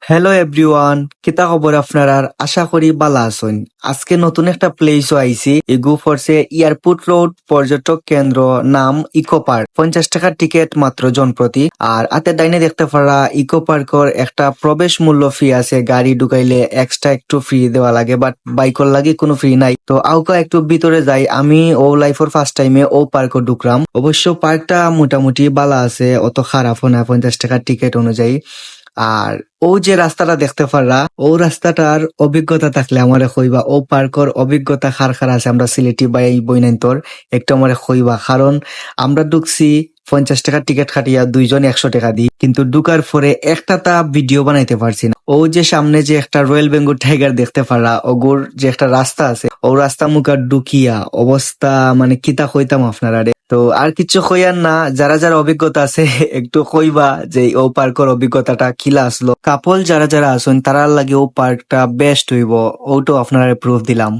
Hello everyone, কিতা খবর আপনারা? আশা করি ভালো আছেন। আজকে নতুন একটা প্লেসও আইছি। এগু ফরছে এয়ারপোর্ট রোড পর্যটক কেন্দ্র, নাম ইকো পার্ক। 50 টাকা টিকিট মাত্র জনপ্রতি। আর আতে ডাইনে দেখতে পারা ইকো পার্কর একটা প্রবেশ মূল্য ফি আছে। গাড়ি ঢুকাইলে এক্সট্রা একটু ফ্রি দেওয়া লাগে, বাট বাইকর লাগে কোনো ফ্রি নাই। তো আউকা একটু ভিতরে যাই। আমি ও লাইফের ফার্স্ট টাইমে ও পার্কও ঢুকলাম। অবশ্য পার্কটা মোটামুটি ভালো আছে, অত খারাপও না 50 টাকার টিকিট অনুযায়ী। আর ও যে রাস্তাটা দেখতে পাররা, ও রাস্তাটার অভিজ্ঞতা থাকলে আমারে কইবা। ও পার্কর অভিজ্ঞতা খার খার আছে, আমরা সিলেটি বাই বইনাইন্তর একটু আমারে কইবা। কারণ আমরা ঢুকছি 50 টাকার টিকিট কাটিয়া, 2 জন 100 টাকা দিই, কিন্তু ঢুকার পরে একটা তা ভিডিও বানাইতে পারছি না। ও যে সামনে যে একটা রয়্যাল বেঙ্গল টাইগার দেখতে পাররা, ওগুর যে একটা রাস্তা আছে, ও রাস্তা মুখা ঢুকিয়া অবস্থা মানে কিতা কইতাম আপনারা রে। তো আর কিছু কইয়ার না, যারা যারা অভিজ্ঞতা আছে একটু কইবা যে ও পার্কের অভিজ্ঞতাটা কিলা আসলো। কাপল যারা যারা আছেন তারা লাগে ও পার্কটা বেস্ট হইব, ওটাও আপনারা প্রুফ দিলাম।